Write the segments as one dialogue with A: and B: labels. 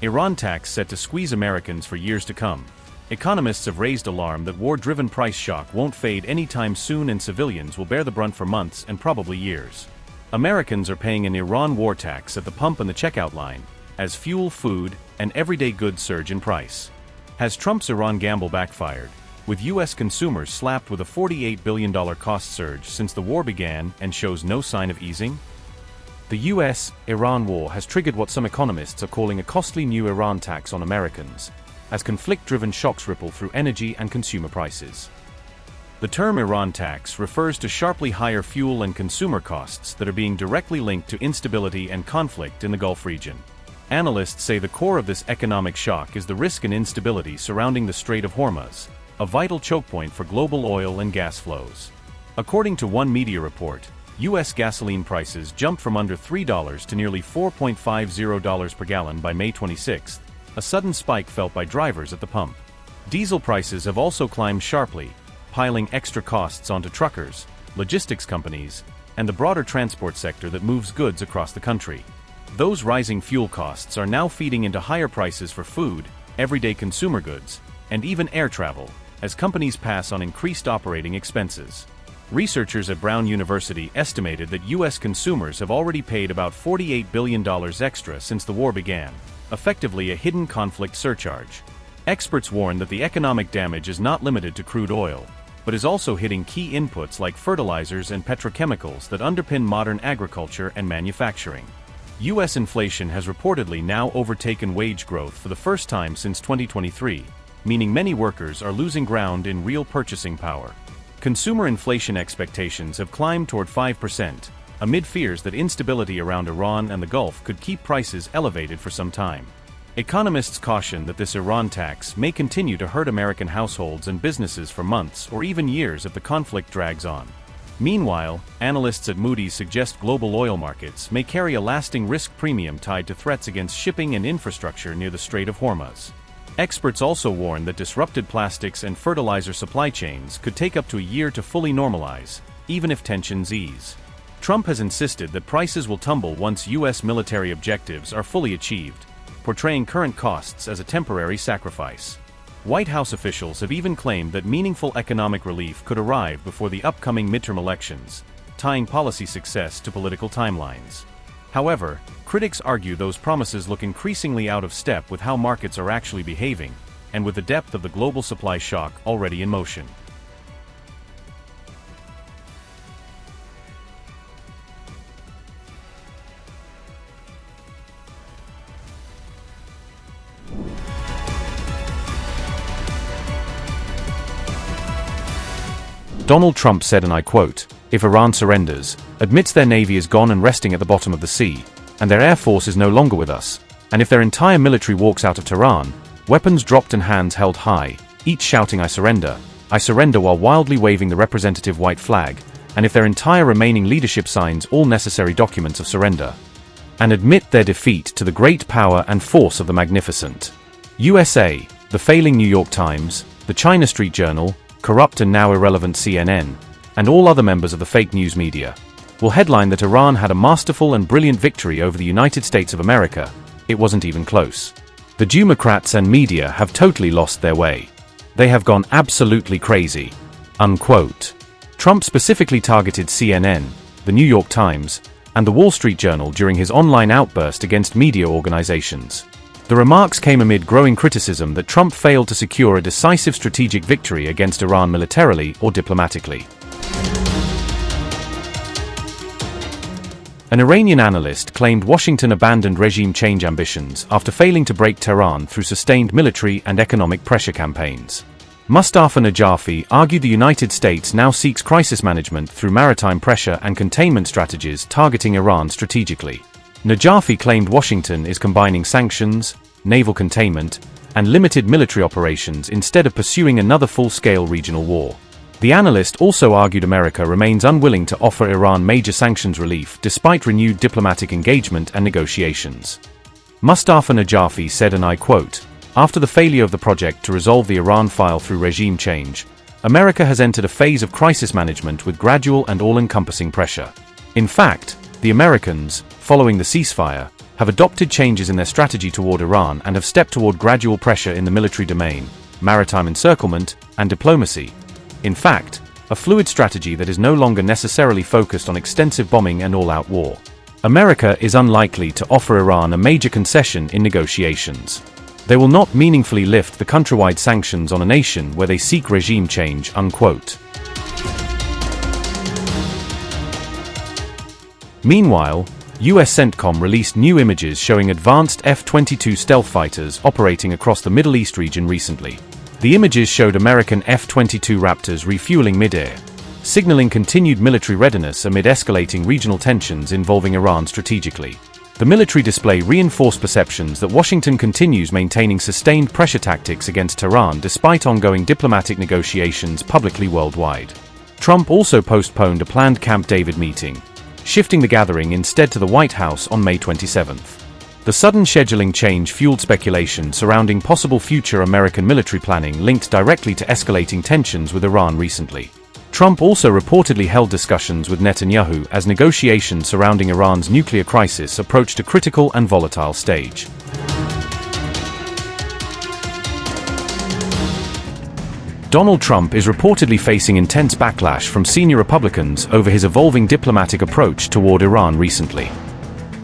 A: Iran tax set to squeeze Americans for years to come. Economists have raised alarm that war-driven price shock won't fade anytime soon and civilians will bear the brunt for months and probably years. Americans are paying an Iran war tax at the pump and the checkout line, as fuel, food, and everyday goods surge in price. Has Trump's Iran gamble backfired, with U.S. consumers slapped with a $48 billion cost surge since the war began and shows no sign of easing? The U.S.-Iran war has triggered what some economists are calling a costly new Iran tax on Americans, as conflict-driven shocks ripple through energy and consumer prices. The term Iran tax refers to sharply higher fuel and consumer costs that are being directly linked to instability and conflict in the Gulf region. Analysts say the core of this economic shock is the risk and instability surrounding the Strait of Hormuz, a vital choke point for global oil and gas flows. According to one media report, U.S. gasoline prices jumped from under $3 to nearly $4.50 per gallon by May 26, a sudden spike felt by drivers at the pump. Diesel prices have also climbed sharply, piling extra costs onto truckers, logistics companies, and the broader transport sector that moves goods across the country. Those rising fuel costs are now feeding into higher prices for food, everyday consumer goods, and even air travel, as companies pass on increased operating expenses. Researchers at Brown University estimated that U.S. consumers have already paid about $48 billion extra since the war began, effectively a hidden conflict surcharge. Experts warn that the economic damage is not limited to crude oil, but is also hitting key inputs like fertilizers and petrochemicals that underpin modern agriculture and manufacturing. U.S. inflation has reportedly now overtaken wage growth for the first time since 2023, meaning many workers are losing ground in real purchasing power. Consumer inflation expectations have climbed toward 5%, amid fears that instability around Iran and the Gulf could keep prices elevated for some time. Economists caution that this Iran tax may continue to hurt American households and businesses for months or even years if the conflict drags on. Meanwhile, analysts at Moody's suggest global oil markets may carry a lasting risk premium tied to threats against shipping and infrastructure near the Strait of Hormuz. Experts also warn that disrupted plastics and fertilizer supply chains could take up to a year to fully normalize, even if tensions ease. Trump has insisted that prices will tumble once U.S. military objectives are fully achieved, portraying current costs as a temporary sacrifice. White House officials have even claimed that meaningful economic relief could arrive before the upcoming midterm elections, tying policy success to political timelines. However, critics argue those promises look increasingly out of step with how markets are actually behaving, and with the depth of the global supply shock already in motion. Donald Trump said, and I quote, "If Iran surrenders, admits their navy is gone and resting at the bottom of the sea, and their air force is no longer with us, and if their entire military walks out of Tehran, weapons dropped and hands held high, each shouting I surrender while wildly waving the representative white flag, and if their entire remaining leadership signs all necessary documents of surrender, and admit their defeat to the great power and force of the magnificent USA, the failing New York Times, the China Street Journal, corrupt and now irrelevant CNN, and all other members of the fake news media, will headline that Iran had a masterful and brilliant victory over the United States of America. It wasn't even close. The Democrats and media have totally lost their way. They have gone absolutely crazy." Unquote. Trump specifically targeted CNN, the New York Times, and the Wall Street Journal during his online outburst against media organizations. The remarks came amid growing criticism that Trump failed to secure a decisive strategic victory against Iran militarily or diplomatically. An Iranian analyst claimed Washington abandoned regime change ambitions after failing to break Tehran through sustained military and economic pressure campaigns. Mustafa Najafi argued the United States now seeks crisis management through maritime pressure and containment strategies targeting Iran strategically. Najafi claimed Washington is combining sanctions, naval containment, and limited military operations instead of pursuing another full-scale regional war. The analyst also argued America remains unwilling to offer Iran major sanctions relief despite renewed diplomatic engagement and negotiations. Mustafa Najafi said, and I quote, "After the failure of the project to resolve the Iran file through regime change, America has entered a phase of crisis management with gradual and all-encompassing pressure. In fact, the Americans, following the ceasefire, have adopted changes in their strategy toward Iran and have stepped toward gradual pressure in the military domain, maritime encirclement, and diplomacy. In fact, a fluid strategy that is no longer necessarily focused on extensive bombing and all-out war. America is unlikely to offer Iran a major concession in negotiations. They will not meaningfully lift the countrywide sanctions on a nation where they seek regime change, unquote. Meanwhile, U.S. CENTCOM released new images showing advanced F-22 stealth fighters operating across the Middle East region recently. The images showed American F-22 Raptors refueling mid-air, signaling continued military readiness amid escalating regional tensions involving Iran strategically. The military display reinforced perceptions that Washington continues maintaining sustained pressure tactics against Tehran despite ongoing diplomatic negotiations publicly worldwide. Trump also postponed a planned Camp David meeting, shifting the gathering instead to the White House on May 27. The sudden scheduling change fueled speculation surrounding possible future American military planning linked directly to escalating tensions with Iran recently. Trump also reportedly held discussions with Netanyahu as negotiations surrounding Iran's nuclear crisis approached a critical and volatile stage. Donald Trump is reportedly facing intense backlash from senior Republicans over his evolving diplomatic approach toward Iran recently.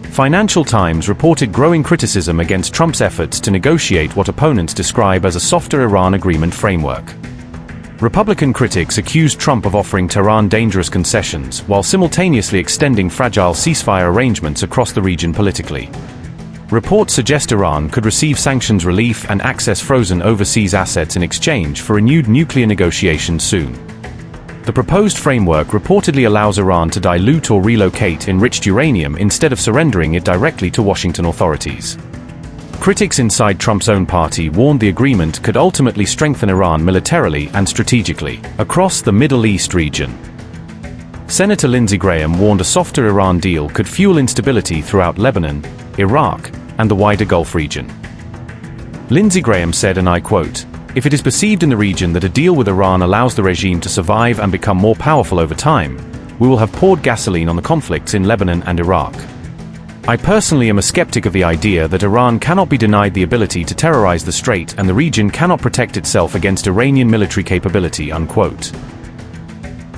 A: Financial Times reported growing criticism against Trump's efforts to negotiate what opponents describe as a softer Iran agreement framework. Republican critics accused Trump of offering Tehran dangerous concessions while simultaneously extending fragile ceasefire arrangements across the region politically. Reports suggest Iran could receive sanctions relief and access frozen overseas assets in exchange for renewed nuclear negotiations soon. The proposed framework reportedly allows Iran to dilute or relocate enriched uranium instead of surrendering it directly to Washington authorities. Critics inside Trump's own party warned the agreement could ultimately strengthen Iran militarily and strategically across the Middle East region. Senator Lindsey Graham warned a softer Iran deal could fuel instability throughout Lebanon, Iraq, and the wider Gulf region. Lindsey Graham said, and I quote, "If it is perceived in the region that a deal with Iran allows the regime to survive and become more powerful over time, we will have poured gasoline on the conflicts in Lebanon and Iraq. I personally am a skeptic of the idea that Iran cannot be denied the ability to terrorize the Strait and the region cannot protect itself against Iranian military capability," unquote.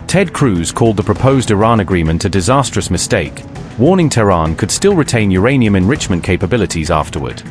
A: Ted Cruz called the proposed Iran agreement a disastrous mistake, warning Tehran could still retain uranium enrichment capabilities afterward.